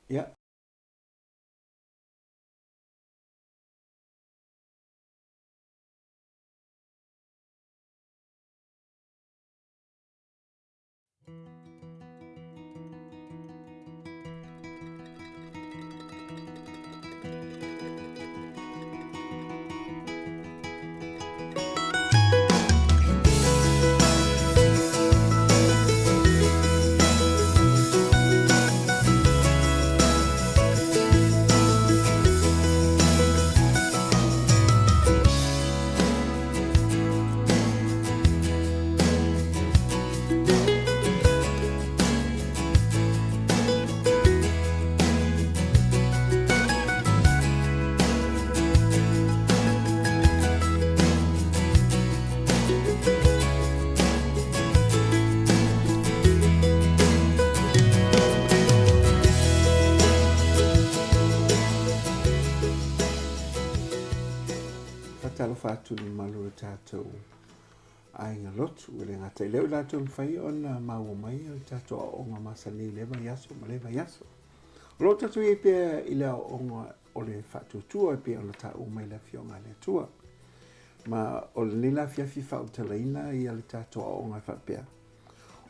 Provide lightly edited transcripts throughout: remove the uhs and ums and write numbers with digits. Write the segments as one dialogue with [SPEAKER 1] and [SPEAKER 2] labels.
[SPEAKER 1] Ia. Fatalo fatu ni malu le tātou ai ngā lotu le ngata i leo i lātou mwhai o na maua mai o tātou o ngā masani lewa yaso ma lewa yaso. Lo tātou i pia i leo o ngā o le fatu tua i pia o na tā umai le fionga le tua. Ma o le nila fiafi whau talaina i ale tātou o ngā whapea.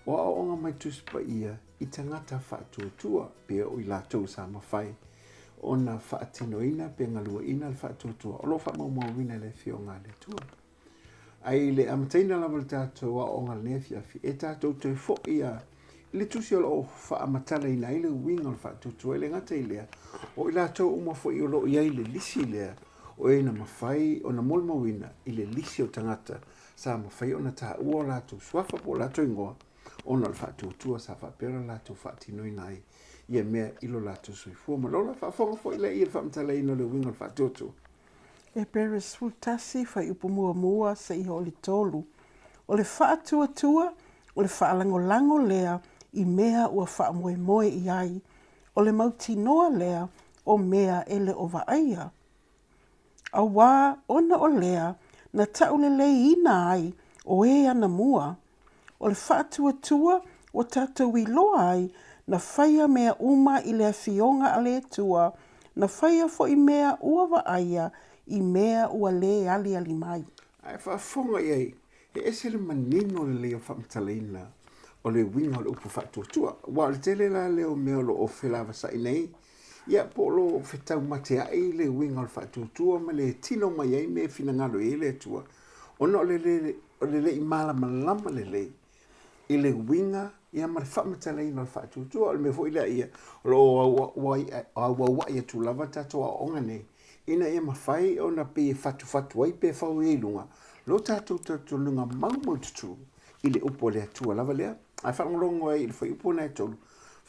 [SPEAKER 1] O o ngā mai tuspa ia i tangata fatu tua pia o i lātou sa mawhai. O na whaatinoina pe ngalua ina le whaatotua. O lo whamauauina le fionga le tua. Ai le amataina lava le tātou a o ngā nefiafi. E tātou te fo ia. Le tusi o lo whaamatala ina i le winga le whaatotua. E le ngata i lea. O i lātou uma fo i o lo ia i le lisi lea. O e na mawhai o na molmawina i le lisi o tangata. Sa mawhai o na tā ua lātou swafa po lātou ingoa. O na le whaatotua sa whapera lātou whaatinoina ai. Ia mea ilo lātou soifua. Ma lola whaafonga fo ila i le whaamtala ino le winga le whaatotu.
[SPEAKER 2] E peres fultasi whai upu mua mua sa iho o le tolu. O le whaatua tua, o le whaalango lea i mea ua whaamoe moe i ai. O le mauti noa lea o mea ele o vaaia. A wā ona o lea na taule lei ina ai o e ana mua. O le whaatua tua o tātou i loa ai na whaia mea uma i lea fionga a le tua, na whaia fo i mea ua vaaia i mea ua le ali ali mai.
[SPEAKER 1] Ai whaafonga iei, e ese le manino le leo whaamtalaina o le winga o le upu whaatotua. Wa le tele la leo mea lo o whelava sa inei, ia po lo whetau mate ai le winga o le whaatotua, ma le tino mai ei me fina ngalo e le tua. Ono le le i mala malama le le. I le winga, ia ma le whaamatalaina o le whaatotua, o le me fo ila ia, lo wai e tu lava tātou a onga nei. Ina e mawhai o na pe fatu ai pe whau e lunga. Lo tātou tātou lunga mau tutu i le upo le atua lava lea. Ai whangarongo ai i le whai upo nei tolu.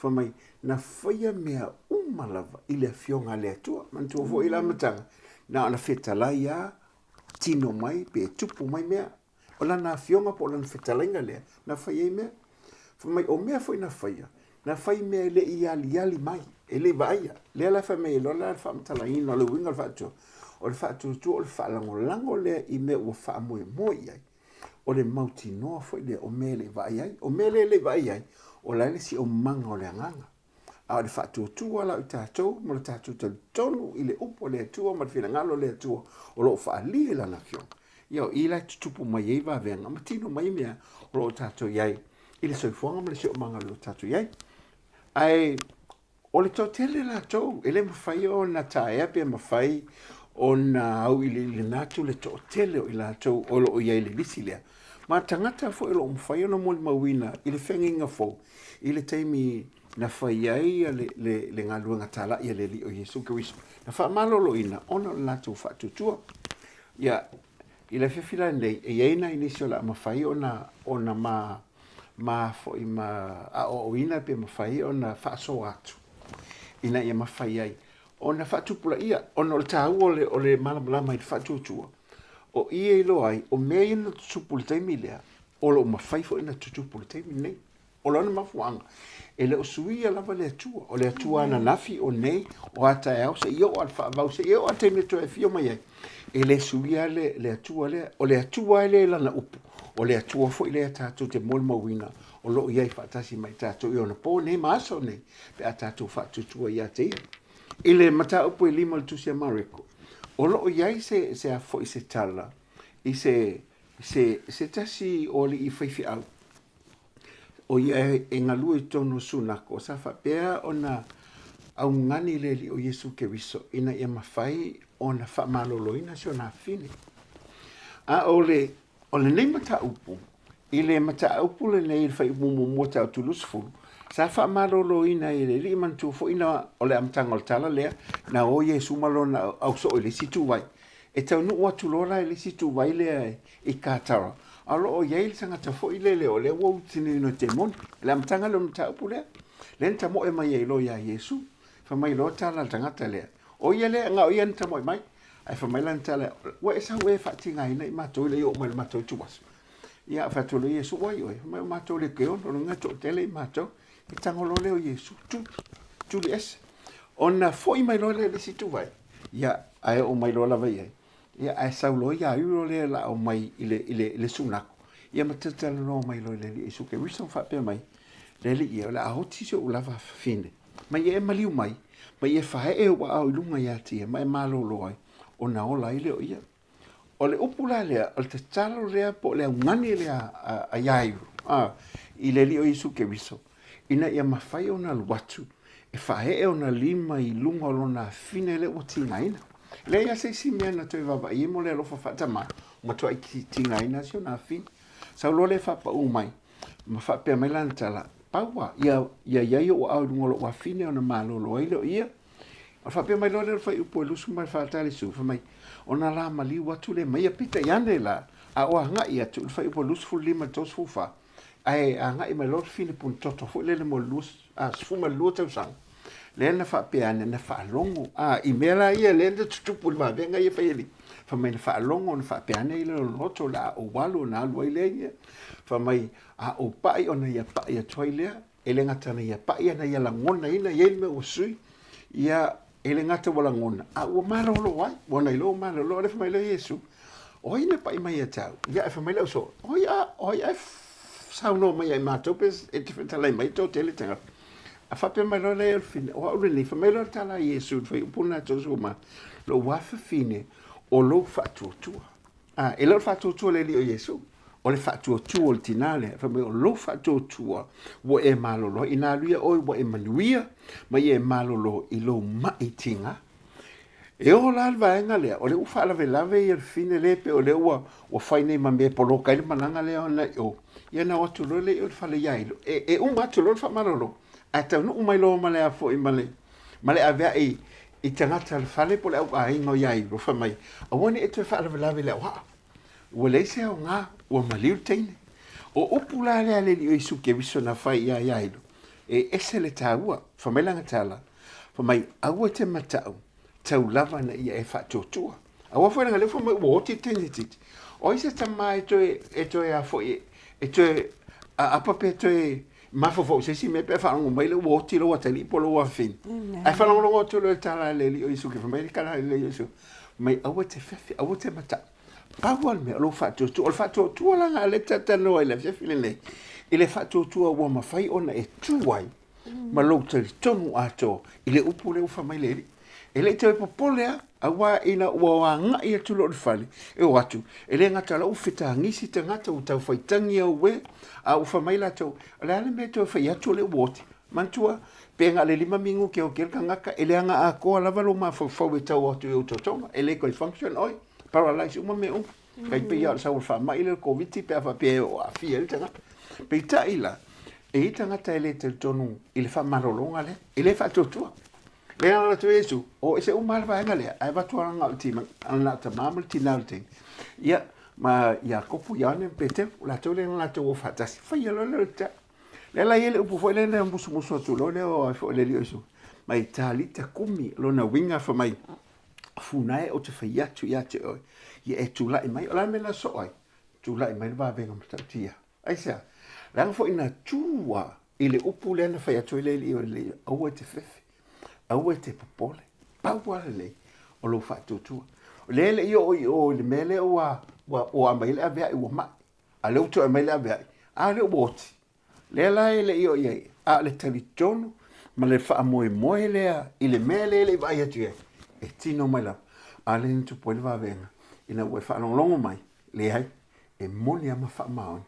[SPEAKER 1] Whamai, na whaia mea umalava i le fionga le atua. Mantua fo i la matanga. Na ana whetalai a tino mai pe tupu mai mea. O lana fionga po lana whetalainga lea. Na whaia i mea. Whamai, o mea fo i na whaia. Na whai mea le i ali mai. E le vaia. Le ala wha mea lo la whaamtala ino le winga le whaatua. O le whaatua tu o le whaalango lea i mea ua whaamoe moi ai. O le mauti noa fo i lea o mea le vai ai. O mea le vai ai. O la si o manga o le anganga. A o le whaatua tu ala i tātou. Mo le tātou tonu i le upo le atua. Ma le whinangalo le atua. O lo whaalie lana fionga. Iau i lai tutupu mai ei va venga. Ma tino mai mea o lo tātou iai. I le soifuanga ma le si o manga lo tātou iai. Ai... O le tōtele la tō, ele mawhai o na tae ape mawhai o na au i le nātu le tōtele o i la tō o lo o iai le lisi lea. Ma tangata fo e lo mawhai o na moli mawina i le whenginga fo, i le teimi na whai ai le ngā luanga tala i le li o Jesu Kiriso. Na wha malolo ina, ona o la tō whaatutua. Ia, i le whiwhila nei, e eina inisio la mawhai o na ma fo i ma a o ina pe mawhai o na whaaso atu. Ina ia mawhai ai. O na whaatupula ia, o na o le tāu o le malamalama i le whaatutua. O ia i lo ai, o mea ina tutupula taimi lea, o lo mawhai fo ina tutupula taimi nei. O lona mafuanga. E le o suia lava le atua. O le atua ana nafi o nei, o ata e au se i o al whaavau se i o ata ime to e fio mai ai. E le suia le atua lea, o le atua ele lana upu. o le atua fo i le tātou te mol mawina o lo iai whaatasi mai tātou i ona pō ne maaso nei pe a tātou whaatutua ia te ia. I le mata upo i lima le tusia mareko. O lo iai se a fo i se tala i se tasi o li i whaifi au. O ia e ngalua i tono sunako sa whapea o na au ngani le li o Yesu Keriso ina ia mawhai o na whamaloloina si o na fine. A o le nei mata upu, i le mata upu le nei whai umu mua tau tulusfulu, sa whamaloloina i le li mantu fo ina o le amtanga o tala lea, na o Yesu malona au so i le situ wai. E tau nu ua tulora i le situ wai lea i kātara. Alo o iei sangata fo i le leo le wau tini no te moni, le amtanga le mata upu lea. Le nta mo e mai e lo ia Yesu, fa mai lo tala tangata lea. O ia lea nga o ia nta mo e mai, ai fa mai lan tala, wa e sa ue whatinga ina i mato i le o mai le mato i tuwasu. Ia whatolo Yesu wai oe, mai o mato le keo, no nga to tele i mato, i tangolo leo Yesu, tuli ese. Ona fo i mai lo le situ vai, ia ai o mai lo lava iai. Ia ai saulo ia uro le la o mai i le sunako. Ia matatala no mai lo le li Yesu ke wiso whapea mai, le li ia, la ahoti se o lava fine. Mai e maliu mai, mai e whae e wa au ilunga ia tia, mai malo lo ai, o na ola i leo ia. O le upula lea, o te talo lea po lea ngani lea a iairu, i le li o Yesu ke wiso. Ina ia mawhai o na luatu, e whae e o na lima i lunga o na fine le o tingaina. Le ia se si mea na toi waba i mo le alofa whatama, ma toi ki tingaina si o na fine. Sau lo le whapa umai, ma whapea mai lantala, paua, ia iai o au lunga lo wa fine o na malo lo ailo ia. O whapea mai lo le whai upo e lusu mai whaatale su, mai o na la mali watu le mai a pita iane la, a o hanga ia tu whai upo lusu fu lima tos fufa. Ai a hanga i mai lo fine pun toto fu le mo lusu, a sfuma lua tau sang. Le na whapea ane na whaalongo, i mea ia le na tutupu ma venga ia whaieli. Whamai na whaalongo na whapea ane ila loto la o walo na alua i le ia. Whamai a o pai o na ia pai a toi lea, ele ngata na ia pai ana ia la ngona ina ia me o sui, ia ele ngata wala ngona. A ua mara olo wai, wana ilo mara olo, ale whamai le Yesu. O ina pai mai a tau, ia e whamai le so, o ia sauno mai ai mātou, pes e te whentalai mai tō tele tanga. A whapea mai lo le elfine, o aureni, whamai lo tala Yesu, whai upuna tō suma, lo wafa fine, o lo whatuotua. E lo whatuotua le li o Yesu. O le whatuotua o le tinale, whamai o lo whatuotua, wo e malolo, ina luia oi wo e manuia, mai e malolo i lo maitinga. E o la alvaenga lea, o le ufa alave lave i elfine lepe, o le ua whaine ma me poloka ili mananga lea ona i o. Ia na watu lo le i o le whale iailo. E umatu lo le whamarolo. A tau nu umai lo ma le a fo i male. Male a vea i tangata le whale po le au a ingo iailo, whamai. A wani e tue wha alave lave lea, waa. Ua leise au ngā, ua maliu teine. O upula lea le li o Isu ke viso na whai ia iailo. E ese le tāua, whamai langa tāla. Whamai, aua te matau, tau lava na ia e whatotua. Aua whainanga le whamai, ua oti teine titi. O isa tama e toe a fo e toe a apape toe mafofo se si me pe whanongo mai le ua oti lo watali po lo wafin. Ai whanongo lo oti lo tāla le li o Isu ke whamai le kara le Isu. Mai aua te whewhi, aua te matau. Pawal me lo whatotua, o whatotua langa le tatano e le whewhi le nei. I le whatotua ua mawhai ona e tuwai, ma lo tari tonu ato, i le upu le uwha mai leri. E le te popolea, a wā ina ua wā ngai atu lo le whale, e o atu. E le ngata la uwhita ngisi te ngata u tau whaitangi au we, a uwha mai la tau. A le ale me tau whai atu le uoti. Mantua, pe ngā le 5 mingu ke o kelka ngaka, e le anga a koa lava lo ma whau e tau atu e utotonga, e le koi function oi. Paralyze uma me um. Kai pe ia sa ulfa mai le COVID pe fa pe o a fiel tanga. Pe ta ila. E tanga ta ele te tonu il fa marolonga le. Ele fa totua. Le ala tu Yesu. O ese uma va ngale. Ai va tu anga ultima. Ana ta mamul tinalting. Ia ma ia kopu ia ne pete la tu le na tu fa ta. Fa ia lo le ta. Le la ele upu fo le na musu musu tu lo le o fo le Yesu. Mai tali ta kumi lo na winga fa mai. Funai o te whaiatu ia te oi. Ia e tūlai mai, o la mena so oi. Tūlai mai wa venga mtautia. Aisa, langa fo ina tūwa i le upu le na whaiatu i le li o le aua te whewhi. Aua te popole. Paua le o lo whaatu tua. O le le i o le mele o a maile a vea i wa mai. a le uto e mai le avea, a le uoti, le la e le io iei, a le talitonu, ma le wha moe moe lea, i le mea le vai atu e tino mai la, a le nitu po le wawenga, ina ue wha longo mai, le ai, e moni ama wha maoni,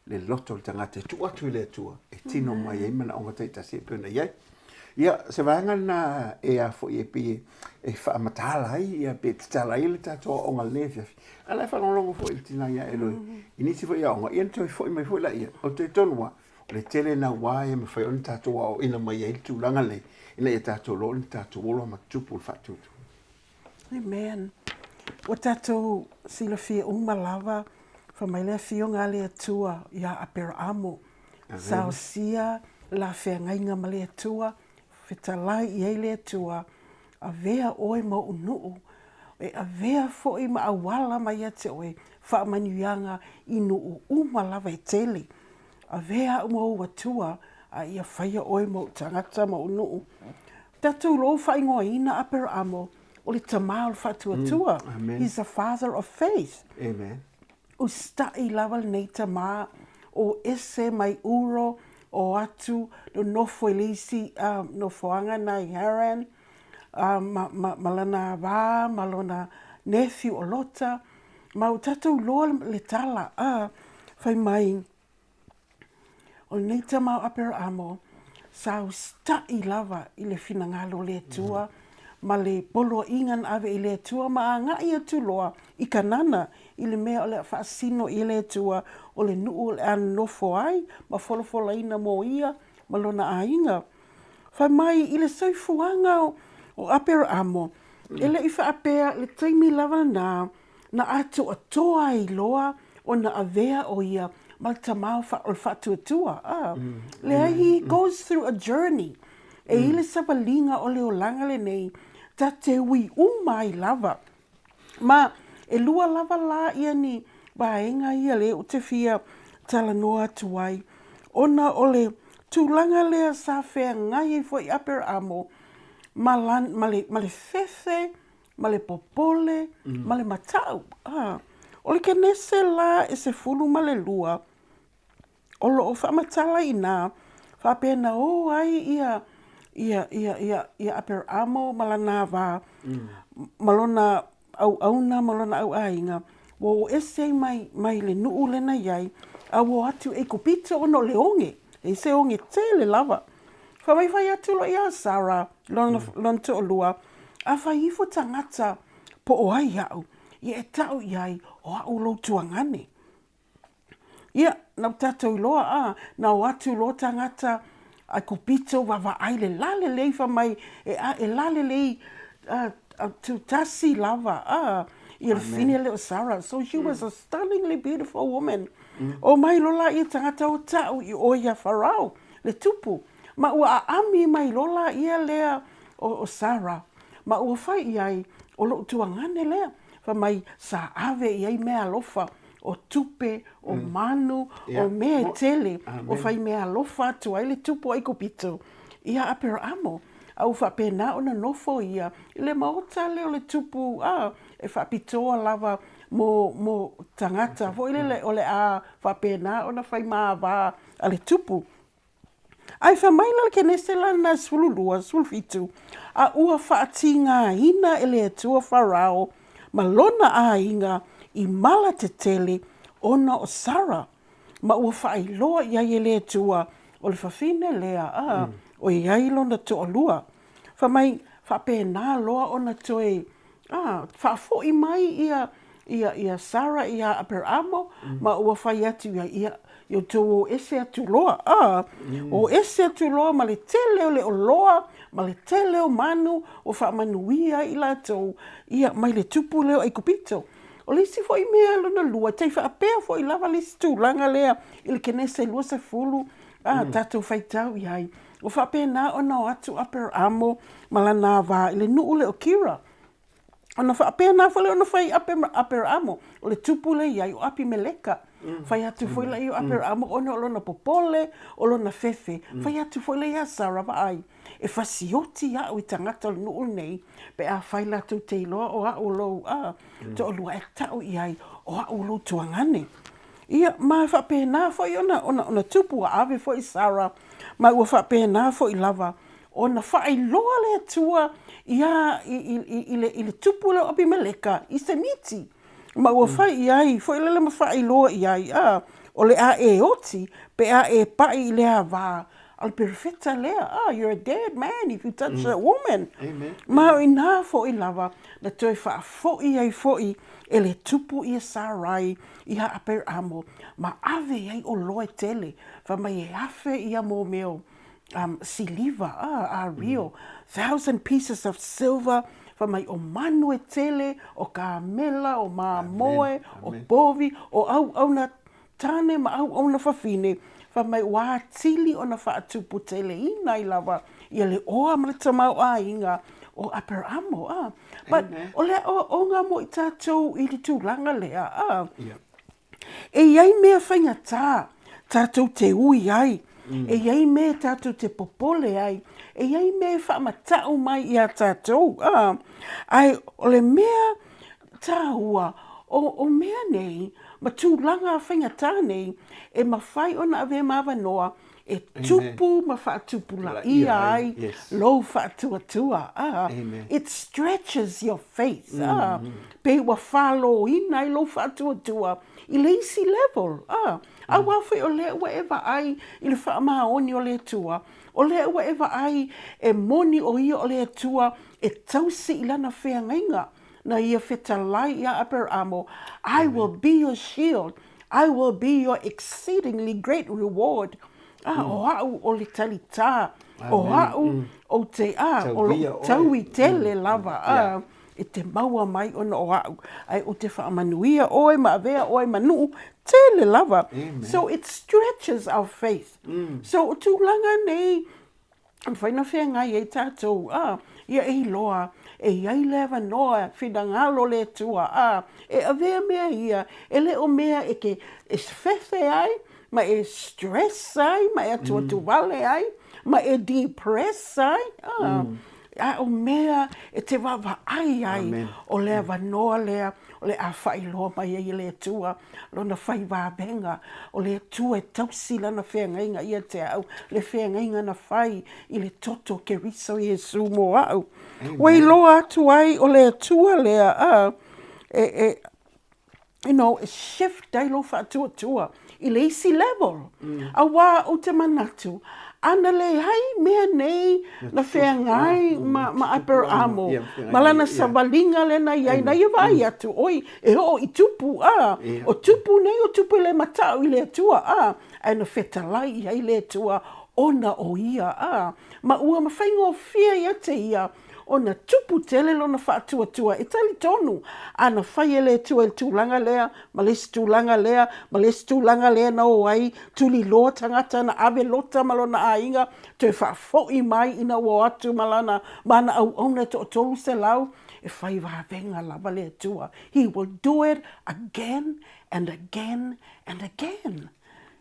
[SPEAKER 1] le loto le tangata, tu atu i le atua, e tino mai e mana onga teita se puna iei. Ia, se vanga na e a fo e pi e wha matala ai, ia pe tala i le tatoa onga lefia. Ala wha longo fo i tina ia eloi. Inisi fo ia onga, ia ntoi fo i mai fo la ia, o te tonua, le tele na wae me whai on tatoa o ina mai e tu langa le, ina e tatoa lo, ni tatoa olo ma tupu le whatutu.
[SPEAKER 2] Amen. O tatou sila fia malava, fa mai le fio ngā le atua ia apera amo. Sao sia la fea ngainga ma le atua, fetalai i le atua, a vea oe ma unuu, e a vea fo i ma awala ma ia te oe, wha manuianga i nuu malava e tele. A vea uma o atua, a ia whaia oe ma tangata ma unuu. Tatou lo wha ingoa ina apera amo, o le tamau whatua tua. He's a father of faith.
[SPEAKER 1] Amen.
[SPEAKER 2] O stai lava nei tamā, o ese mai uro, o atu, no nofo elisi, nofoanga na i Haran, malana wā, malona nephew o lota, ma o tatou loa le tala, whai mai, o nei tamau apera amo, sa o stai lava i le finangalo le tua, ma le polo ingan ave i le tua, ma a ngai atu loa i kanana, i le mea o le whaasino i le tua, o le nuu le anofo ai, ma wholofola ina mo ia, ma lona a inga. Whai mai i le soifuanga o apera amo, ele i whaapea le taimi lava na atu atoa i loa, o na avea o ia, ma tamau o whatuatua. Le he goes through a journey. E ile sapalinga o le olanga le nei, ta te ui umai lava. Ma e lua lava la ia ni baenga ia le o te fia tala noa tuai. Ona o le tūlanga lea sa whea ngai e fwoi apera amo, ma le fefe, ma le popole, ma le matau. O le kenese la e se fulu ma le lua, o lo o whamatala i nā, whapena o ai ia apera amo malana wā, malona au auna, malona au ainga, wo ese mai le nuu lena iai, a wo atu e kupito ono le onge, e se onge te le lava. Whai atu lo ia Sarah, lon te o lua, a whai ifo tangata po o ai au, ia e tau iai o au lo tuangane. Ia, nau tatou loa nau atu lo tangata a kupito wawa ai le lale lei mai e lale lei tu tasi lava ia le fine leo Sarah. So she was a stunningly beautiful woman. O mai lola ia tangata o tau i o ia Farao, le tupu. Ma ua ami mai lola ia lea o Sarah. Ma ua whai iai o lo tuangane lea. Fa mai sa ave iai mea lofa. O tupe, o manu, o mea tele, o whai mea lofa atu ai le tupu ai kopito. Ia apera amo, au whapena o na nofo ia, i le maota leo le tupu, e whapitoa lava mo tangata, fo ile o le whapena o na whai maa wā a le tupu. Ai whamaila le kenese lana sululua, sulfitu, a ua whaatinga ina ele atua Farao, ma lona a inga, i mala te tele ona o Sarah. Ma ua whai loa iai ele tua o le whawhine lea o iai lona to o lua. Whamai whapena loa ona toe whafo i mai ia Sarah ia apera amo ma ua whai atu ia o tō o ese atu loa. O ese atu loa ma le tele o le o loa ma le tele o manu o whamanuia i la tō ia mai le tupu leo ai kupito. O lisi foi mea lona lua, tei whaapea foi lava lisi tūlanga lea, ili kenese lua se fulu, tātou whaitau iai. O whaapea nā ona o atu apera amo, malana wā, ili nuu le o kira. Ona whaapea nā whale ona whai apera amo, o le tupu le iai o api meleka. Whai atu foi la i o apera amo, ona o lona popole, o lona fefe. Whai atu foi la i a Sarah wa ai. E whasioti au i tangata o nuu nei, pe a whai la tau te iloa o au lou, to o lua e tau i ai, o au lou tuangane. Ia, ma whapena fo i ona tupu a ave fo i Sarah, ma ua whapena fo i lava, ona whai loa le atua ia i le tupu le Abimeleka, i se miti. Ma ua whai i ai, fo i lele ma whai loa i ai, o le a e oti, pe a e pai i lea vā, al perfecta lea, you're a dead man if you touch a woman.
[SPEAKER 1] Amen.
[SPEAKER 2] Ma o ina fo i lava, na toi wha fo i ai fo i, e le tupu i a Sarai, i ha aper amo, ma ave ai o loe tele, fa mai e afe i a mo meo, siliva, a rio, 1,000 pieces of silver, fa mai o manu e tele, o kamela, o mamoe, o bovi, o au na tane, ma au na fafine, fa mai wā tili o na whaatupu tele ina i lava, i le oa ma le tamau a inga, o aper amo, But o le o ngā mo i tātou i li tūlanga lea, E iai mea whainga tātou te ui ai, e iai mea tātou te popole ai, e iai mea whaamatau mai i a tātou, Ai, o le mea tāua, o mea nei, ma tūlanga whainga tā nei, e mawhai ona ave mawa noa, e tupu ma whaatupula i ai, lo whaatuatua. It stretches your faith. Pe wa whalo ina i lo whaatuatua, i le isi level. A wawhi o lea whatever ai, i le whaamaoni o lea tua, o lea whatever ai, e moni o ia o lea tua, e tausi i lana whea ngainga, na ia whetalai ia aper amo, I will be your shield, I will be your exceedingly great reward. O hau o le talita, o hau o te o taui tele lava, e te maua mai ona o hau, ai o te whaamanuia oe ma avea oe manu, tele lava. So it stretches our faith. So o tūlanga nei, an whaina whea ngai e tātou, ia e loa, e iai lewa noa, whidangalo le tua, e avea mea ia, e leo mea e ke e swewhe ai, ma e stress ai, ma e atua wale ai, ma e depress ai, o mea e te wawa ai, o lea wanoa lea, o le a whai loa mai e le tua, lona whai wābenga, o le tua e tausi lana whengainga ia te au, le whengainga na whai i le toto ke riso i Jesu mo au. Wei loa atu ai o le tua lea, you know, a shift dai lo whaatua, i le isi level. A wā o te manatu, ana le hai mea nei na whengai ma aper amo. Malana sawalinga le na iai, na ia vai atu, oi, e ho i tupu, o tupu nei, o tupu le matau i le atua, ai na whetalai iai le atua, ona o ia, ma ua ma whaingo fia ia te ia, ona tupu tele lona whaatuatua, e tali tonu, ana whai ele tua el tūlanga lea, ma lesi tūlanga lea, ma lesi tūlanga lea na o ai, tuli loa tangata na ave lota malona a inga, te whaafoi mai ina o atu malana, mana au ona to tolu se lau, e whai wawenga lava lea tua. He will do it again and again and again.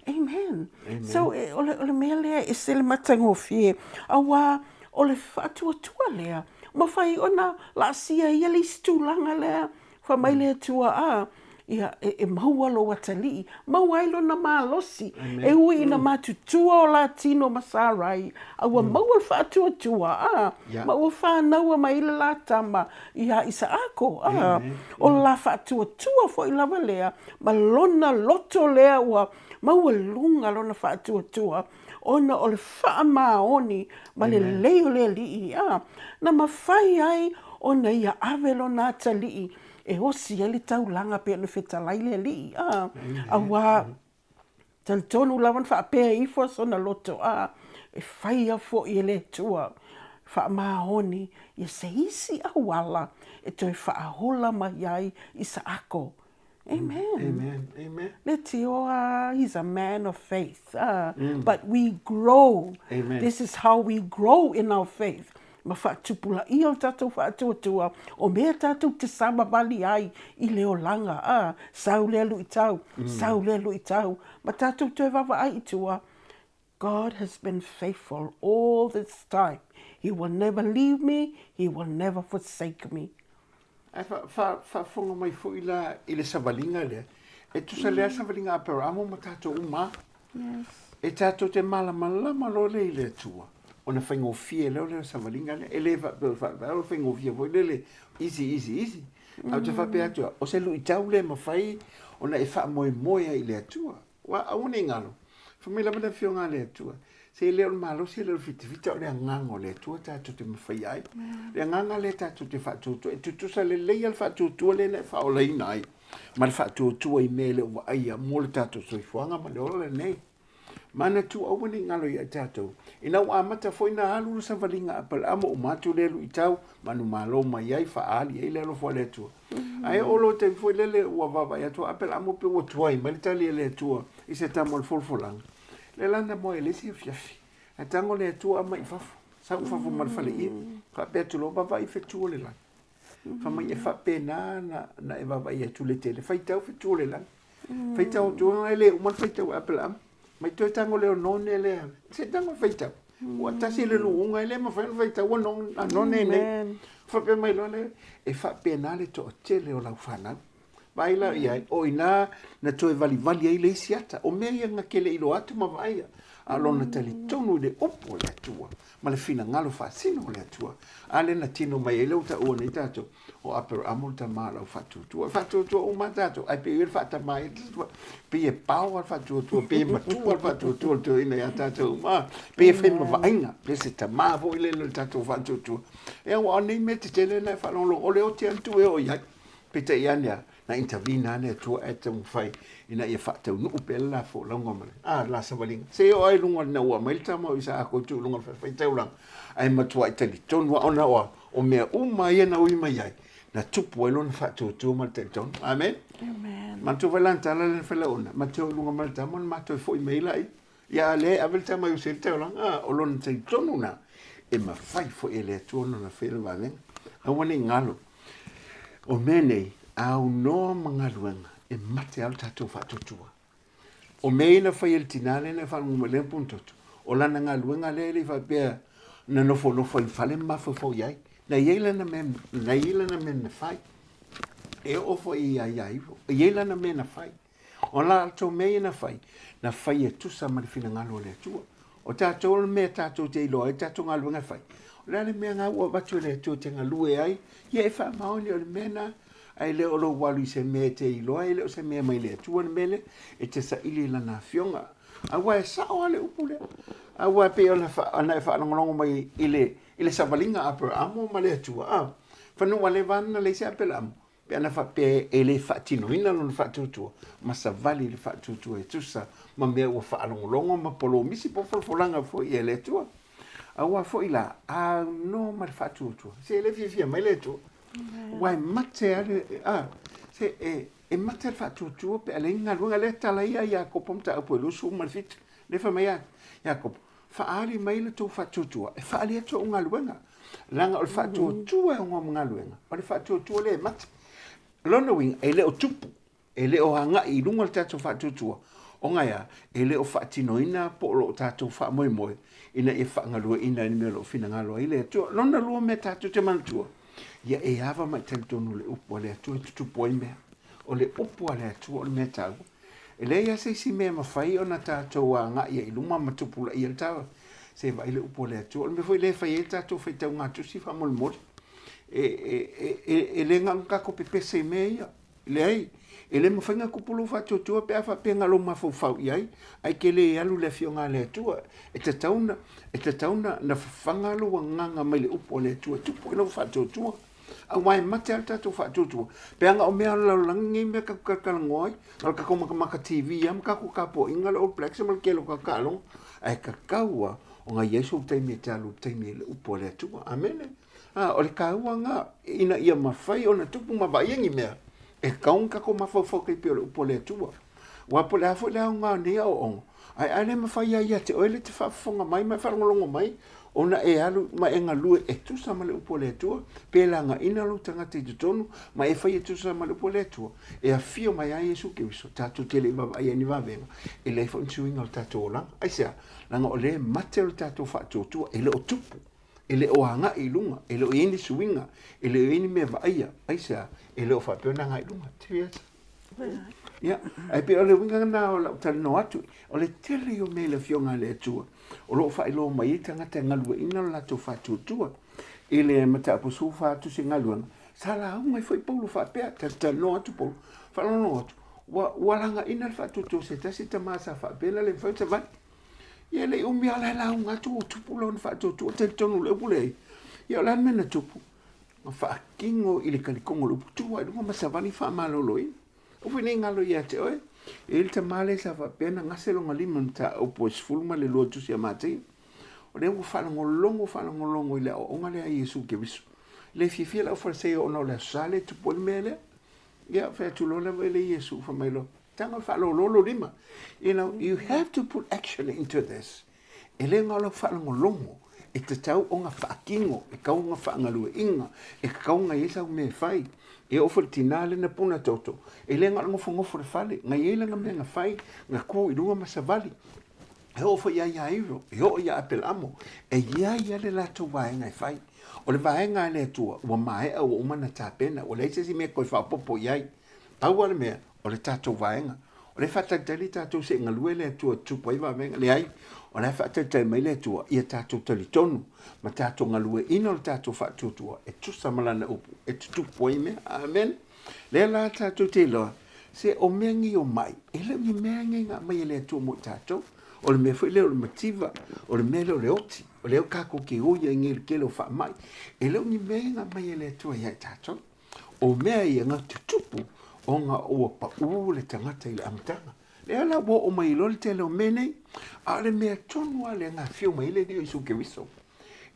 [SPEAKER 2] Amen. So, ole mea lea, e sele matango fie, awa, ole whaatuatua lea, ma whai ona la sia ia li stūlanga lea, wha mai lea tua ia e maua lo watali, maua ilo na malosi, e ui ina matutua o la tino masarai, awa maua whaatuatua, maua whanaua mai ila la tama, ia isa ako, o la whaatuatua fo i lava lea, ma lona loto lea ua, maua lunga lona whaatuatua, ona o le whaamaoni, ma le leo le lii, na mawhai ai, ona ia avelo nā talii, e hosi ele taulanga pe na whetalai le lii, a wā, talitonu lawan whaapea ifo sona loto, e whaia fo i ele tua, whaamaoni, ia se isi awala, e toi whaahola mai ai i sa ako. Amen. He's a man of faith. But we grow. This is how we grow in our faith. Ma whaatupula i o tātou whaatuatua, o mea tātou te samawali ai i leo langa. Sau lea lui tau, sau lea lui tau. Ma tātou te wawa ai tua. God has been faithful all this time. He will never leave me. He will never forsake me.
[SPEAKER 1] Ai whafonga mai fo i le sawalinga lea. E tu sa lea sa valinga apera amo ma tātou uma.
[SPEAKER 2] Yes.
[SPEAKER 1] E tātou te malama lo le le tua. Ona whaingo fie leo leo sa valinga le. E le whaingo fie voi le easy. Au te whape atua. O se lu i tau le mawhai. Ona e wha moe ai le atua. Wa aune ngalo. Whamila mana fio ngā le atua. Se leo malo se leo fita o le ngango le atua tātou te mawhai ai. Le nganga le tātou te whatutua. E tutusa le leia le whatutua le ne whaolaina ai. Ma le whatutua i mele o aia mo le tātou soifuanga ma le ola nei. Mana tu au ni ngalo i tātou. Ina o amata foi na alu sa valinga apal amo o matu lelu i tau manu malo mai ai whaali e lelo fo le atua. Ai olo te foi lele ua vava i atua apel amo pe ua tuai ma le tali e le atua i se tamo le folfolanga. Le landa mo e lesi fiafi. A tango le atua ama i fafu. Sa fafu ma le fale i. Ka pe atu lo vava i fetua le lang. Fama i e fape na e vava i atu le tele. Fai tau fetua le lang. Fai tau tuanga e le uman fai tau apel amo. Mai toi tango leo none lea. Se tango feitau. Ua tasi le luunga ele ma whainu feitau wa none ne. Whape mai lone. E whape nā le to o te leo lau whanau. Waila iai. O ina na toi vali ai le isi ata. O mea ia ngakele ilo atu ma vaia. Alona tali tonu le opo le atua. Ma le fina ngalo whaasino le atua. Ale na tino mai ele uta ua nei tato. O apero amul ta maa lau whatutua. Whatutua o ma tato. Ai pe iri whata mai. Pe e pau al whatutua. Pe e matua al whatutua. To ina ya tato ma. Pe e whaima vainga. Pe se ta maa vo ile le tato whatutua. E au anei me te tele na whalolo. O leo te antu e o iai. Pe te iania. Na intervina ne tua e te mwhai. Ina ia whaatau nu upele la fo longa male. La sa walinga. Se o ai lunga na ua mailta mo isa ako tu lunga whai taulang. Ai matua i tali tonu wa ona oa. O mea uma ia na uima iai. Na tupu e lona whaatau tu ma te tonu. Amen.
[SPEAKER 2] Amen.
[SPEAKER 1] Mantu walanta ala le whala ona. Matau lunga male tamon matau fo i meila ai. Ia le avel tama i usiri taulang. O lona te tonu na. E ma whai fo e le tuona na whela walenga. Awane ngalo. O menei. Au no mangaluanga e mate al tatou whatutua. O meina whai el tinale na whanunga le puntotu. O lana ngaluanga le whapea na nofo i whale mawha fo iai. Na iela na men na whai. E ofo i ai. E iela na men na whai. O la alto mei na whai. Na whai e tusa marifina ngalo le tua. O tatou mea tatou te iloa e tatou ngaluanga whai. O lana mea ngā ua batu le tua te ngalue ai. Ia e wha maoni o le mena. Ai le olo walu se me te iloa, ai le o se mea mai le tuan mele, e te sa ili lana fionga. Awa e sao ale upule. Awa pe ona e whaanongolongo mai ile sa walinga apera amo ma le atua. Whanu wale wana le se apela amo. Pe ana whape e le whaatino ina lona whaatutua. Ma sa vali le whaatutua e tusa, ma mea ua whaanongolongo ma polo misi po folfolanga fo i e le atua. Awa fo ila, no ma le whaatutua. Se le fia mai le atua. Wai mate ale se e mate al whatutua pe ale inga luanga le tala ia Jacob mta apu e lusu umarfit le wha mai Jacob whaari mai le tau whatutua e whaari ato unga luanga langa o le whatutua e unga mga luanga o le whatutua le mate lona wing e le o tupu e le o hanga i lunga le tato whatutua o ngaia e le o whaatinoina po lo tato wha moe ina e whaangalua ina ni mea lo fina ngalua i le atua lona lua me tato te mantua ia e ava mai talitonu le upu ale atua e tutupu ai mea. O le upu ale atua o le mea tau. E le ia se si mea mawhai o na tātou a ngā ia iluma matupu la ia tawa. Se vai le upu ale atua. O le me foi le whai e tātou whai tau ngā tusi wha mole mole. E le ngā ngako pepese i mea ia. Le ai. E le mawhai ngā kupulu whatutua pe awha pe ngalo mawhau iai. Ai ke le alu le fio ngā le atua. E te tauna na whangalo wa nganga mai le upu ale atua. Tupu ina whatutua. A wai mate al tatou whatutua. Pe anga o mea lau langi mea kakakala ngoi, al kako makamaka TV, am kako kapo inga le All Blacks, mal kelo kakalong, ai kakaua o ngā Yesu taimi e talu taimi le upo le atua. Amene. O le kaua ngā ina ia mawhai o na tupu mawaiengi mea. E kaung kako mawhau kei pio le upo le atua. Wapo le hafo le au ngā nea o ongo. Ai ale mawhai ia te oele te whafonga mai, mai whaongolongo mai. Ona e alu ma e ngalue e tusa ma le upo le atua, pe langa ina lu tangata i tutonu, ma e whai e tusa ma le upo le atua. E a fio mai a Yesu Kiriso, tātou tele ai ani wawenga, e le wha unsuinga o tātou o langa. Aisea, langa o le mate o tātou whaatotua, e le o tupu, e le o hanga i lunga, e le o eni suinga, e le o eni me vaia. Aisea, e le o whapeona nga i lunga. Te viata. Ia, ai pe ole winga na o la tali no atu, ole tele o mele fionga le atua. O lo fa ilo mai tangata ngalua ina la to fa tutua. Ile mata pusu fa tu se ngalua. Sala au mai foi polo fa pe ta no atu polo. Fa no atu. Walanga ina fa tutu se ta sita masa fa bela le fa va. Ia le umi ala la un atu tupu lo fa tutu te tonu le pule. Ia la mena tupu. Fa kingo ile kalikongo lo putua do ma savani fa maloloi. O fui ngalo ia te oe. Il te male sa fa pena ngaselo ngalima ta opo sfulma le lo tu sia mate. O le u fa longo ile o ngale a Yesu ke bisu. Le fifi la fa se o no le sale tu pol mele. Ya fa tu lo le Yesu fa mai lo. Tanga fa lo lima. You know, you have to put action into this. Ele ngalo fa longo. E te tau o ngā whaakingo, e kau ngā whaangalua inga, e kau ngā iesa me whai, e ofo tinale na puna toto, e le ngā ngofo le whale, ngā ielanga me ngā whai, ngā kū i runga masavali, e ofo ia iro, e o ia apel amo, e ia le lato waenga e whai, o le waenga le atua, ua mae au o umana tāpena, o le eise si mea koe whapopo iai, pau ale mea, o le tato waenga, o le whatatali tato se ngalue le atua tupa iwa venga le ai, o le whatatali mai le atua, ia tato tali tonu, ma tato ngalue ino le tato whatutua, e tusa malana upu, e tutupo ime, amen. Le la tato te loa, se o mengi o mai, e le mi mengi ngā mai le atua mo tato, o le mea fwoi leo le mativa, o le mea leo le oti, o leo kako ke oia ngel ke leo wha mai, e leo mi menga mai le atua ia tato, o mea ia ngā tutupu, o ngā oa pa le tangata i le amatanga. Le ala wo o mai lole te leo menei, a le mea tonua le ngā whio mai le dio isu ke wiso.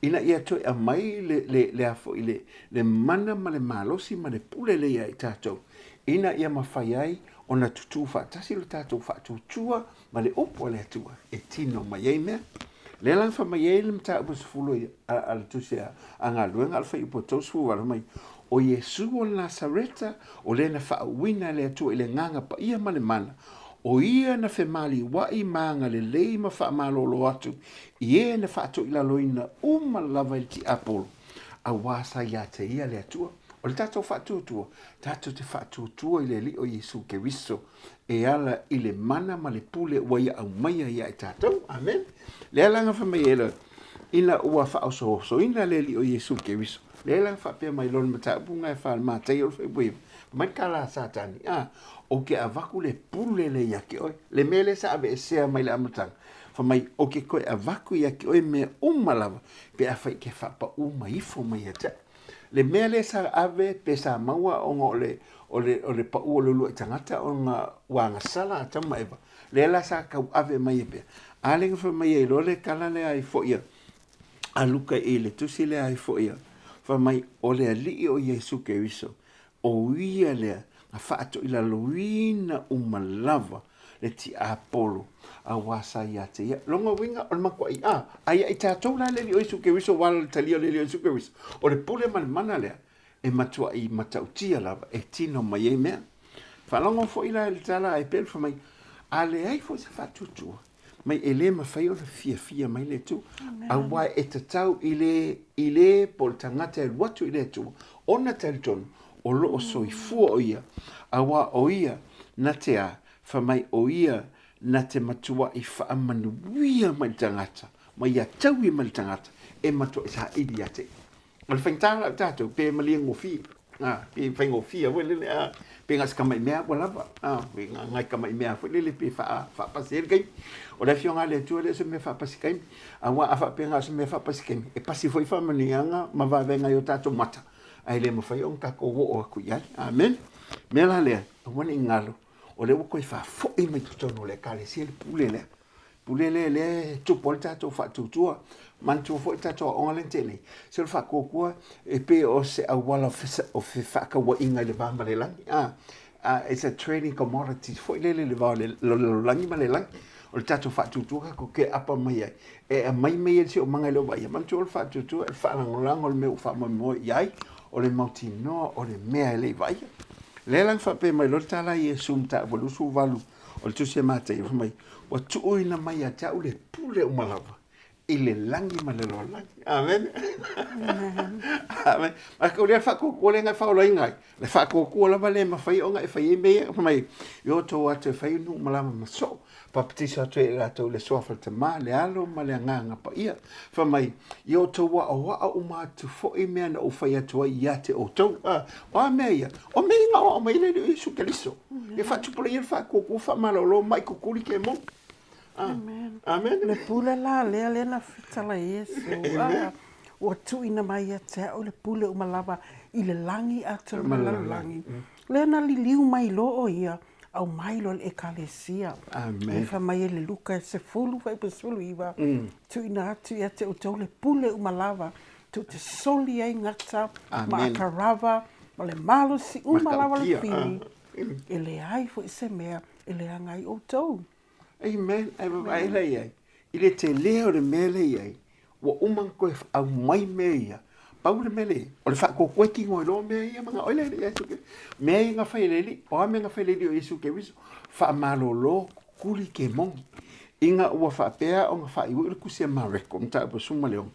[SPEAKER 1] Ina ia toi a mai le afo i le mana ma le malosi ma le pule le ia i tātou. Ina ia mawhai ai o na tutu whaatasi le tātou whaatutua ma le opo le atua e tino mai ei mea. Le lang wha mai ei le mta upo sifulu a le tusi a ngā luenga alfa i po tausu wala mai. O Yesu o Nazareta o le na whaawina le atua i le nganga pa ia ma le mana. O ia na whemali wa i maanga le lei ma wha malolo atu. Ie na whaato i la loina uma lava i ti apolo. A wasa ia te ia le atua. O le tatou whaatutua. Tatou te whaatutua i le li o Yesu ke wiso. E ala i le mana ma le pule wa ia au maia ia i tatou. Amen. Le alanga whamaiela. Ina ua whaoso ina le li o Yesu ke wiso. Le alanga whapea mai lona matapunga e whaal mātai o whaibuiva. Mai kala satani. O ke avaku le pule le yaki oi. Le mele sa ave e sea mai le amatanga. Fa mai o ke koe avaku yaki oi me umalava. Pe a whai ke whapa uma ifo mai ata. Le mele sa ave pe sa maua o le pa ua lulu i tangata o ngā wanga sala a tama eva. Le la sa kau ave mai e pe. Alenga fa mai e lole kala le ai fo ia. A luka e le tusi le ai fo ia. Fa mai o le alii o Yesu ke wiso. O ia lea. A whaato ila loina umalava le ti Apolo a wasa ia te ia. Longa winga o le makua i aia i tātou la le li o Yesu ke wiso wala le talia le li o Yesu ke wiso. O le pule mana lea e matua i matautia lava e tino mai e mea. Whalonga fo ila le tala e pel fa mai a le ai fo se whatutua. Mai e le mawhai o le fia mai le tu. A wai e tatau i le pol tangata e watu i le tu. Ona talitonu. O loo soifua o ia, a wā o ia na te a, whamai o ia na te matua i whaamanuia mai tangata, mai a taui mai tangata, e matua i sa idi a te. O le whaintara o tātou, pe malia ngofi, pe whaingofia, pe ngas kamai mea walava, pe ngai kamai mea whalele, pe whaapasi eri kaimi. O le fionga le tua le se me whaapasi kaimi, a wā a whaapenga se me whaapasi kaimi, e pasi foi whamanianga, ma wawenga i o tātou mata. Ai le mawhai o kako o aku iai. Amen. Mela lea, a wane ingalo. O le wako i wha fwoi mai tutono le kare si le pule lea. Pule le tupo le tato wha tutua. Mantua fwoi tato o ongalente nei. Se le wha kōkua e pe o se awala o fe whaka wa inga le vamba le langi. It's a trading commodity. Fwoi le vau le langi ma le langi. O le tato wha tutua ko ke apa mai ai. E a mai mai e si o mangai lo vai. Mantua le wha tutua e wha langolango le meu wha mo iai. O le mauti noa, o le mea e lei vai. Le lang whape mai lor tala i e sumta walusu walu. O le tusia mata i mai. Wa tuuina mai a tau le pule umalawa. i le langi ma le loa langi. Amen. Amen. Ma ka ulia whakokua le ngai whaolai ngai. Le whakokua lava le ma whai o ngai whai e mea. Mai, yo tō atu e whai nu malama maso. Papatisa atu e rato le soafal te maa le alo ma le nganga pa ia. Mai, yo tō wa o mātu fo i mea na o whai atu ai ia te o tau. O a mea ia. O mea inga o mai le le isu ke liso. E whatupula ia whakokua whamalolo mai kukuri ke mo.
[SPEAKER 2] Amen.
[SPEAKER 1] Amen.
[SPEAKER 2] Le pule la lea le na fitala Yesu. O tu ina mai a te o le pule o malava i le langi a te langi. Le na li liu mai lo o ia au mai lo le ekalesia.
[SPEAKER 1] Amen.
[SPEAKER 2] E wha mai e le luka e se fulu vai pa sulu iwa. Tu ina atu ia te o tau le pule o malava. Tu te soli ai ngata. Ma akarava. Ma le malo si o malava le fini. E le ai fo i se mea. E le angai o tau.
[SPEAKER 1] Amen. Ai lei ai. I le te leo le mele ai. Wa umang koe au mai mea. Pau le mele. O le whako koe ki ngoi lo mea ia mga oile le Yesu ke. Mea i ngā whai leli. O a mea ngā whai leli o Yesu ke wiso. Wha malo lo kuli ke mongi. I ngā ua whapea o ngā whai ui le kusia mareko. Mta upo suma leong.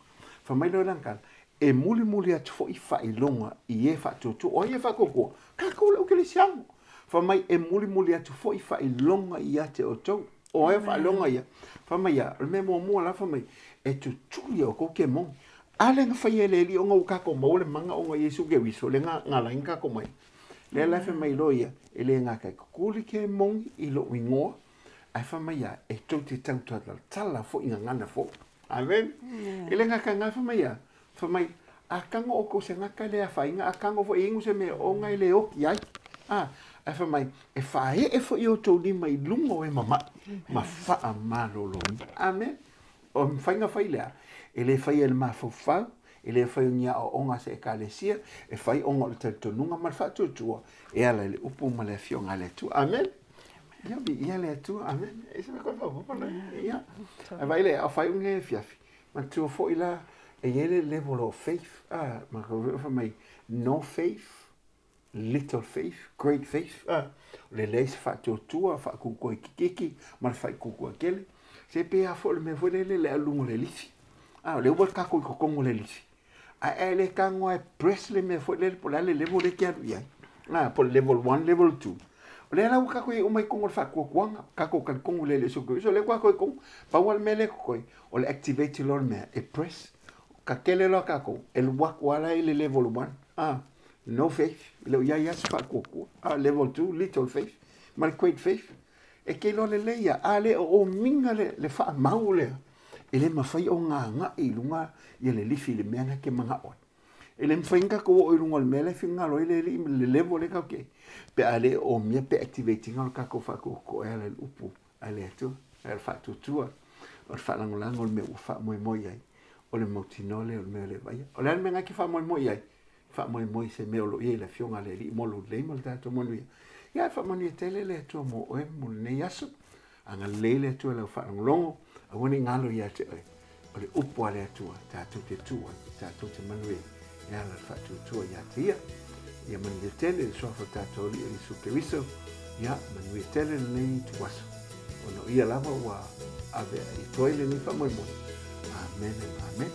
[SPEAKER 1] Wha mai lo langkana. E muli atu fo i whai longa i e whatutu. O i e whako koe. Kako le uke le siango. Wha mai e muli atu fo i whai longa i ate o tau. O e whai longa ia. Wha mai ia. Me mua la wha mai. E tu tuli o ko ke mongi. Ale nga whai e leli o ngau kako mau le manga o ngā Yesu ke wiso. Le ngā lain kako mai. Le lafe mai lo ia. E le ngā kai kukuli ke mongi i lo ingoa. Ai wha mai ia. E tau te tau tala fo i ngā ngana fo. Amen. E le ngā kai ngā wha mai ia. Wha mai. A kango o ko se ngaka le a whai. A kango fo ingu se me o ngai le oki ai. Ai wha mai. E whae e fo i o tau ni mai lungo e mama. Ma wha malolo. Amen. O mwhainga whai lea, e le whai e le mawhauwhau, e le whai o nia o onga se e kālesia, e whai onga o le tautonunga ma le whatuatua, e ala le upu ma le fionga le tu. Amen. Ia le tu, amen. E se me koe whauwhau, ia. E vai le, a whai unge e fiafi. Ma tua fo ila, e ele level of faith, ma koe wha mai, no faith, little faith, great faith, le leis whatuatua, whakukoi kikiki, ma le whai kukua kele. Se pe a fo le me fo le alungo le lisi. Le ua kako i kokongo le lisi. A le kango e press le me fo le po le level le kia ia. Po level 1, level 2. O le ala kako i o mai kongo fa ko kwanga, kako kan kongo le so ko. So le kwa ko kong pa wal me le ko. O le activate lo me e press. Ka kele lo kako el wa kwala le level 1. No faith. Le ya fa ko. Level 2, little faith. Mal great faith. E ke lo le leia, ale o minga le wha mau lea. E le mawhai o ngā i lunga i le lifi le mea ke mga oe. E le mwhainga ko o i lunga le mea le whinga lo i le levo le kau ke. Pe ale o mea pe activating o kako whako ko e ale upu. Ale atu, ale whatutua. O le whalangolango le mea ua wha moi ai. O le mautinole o le mea le vaia. O le ale mea ngaki wha moi ai. Wha moi se mea lo i le fionga le li molo le mo le tato monuia. Ia fa mani tele le tu mo e mo ne yasu anga lele tu le fa longo a woni ngalo ia te o le upo ale tu ta tu te manu ia la fa tu ia te ia mani tele so fa ta to li su ke viso ia mani tele le tu waso ono ia lava wa ave i toile ni fa mo amen amen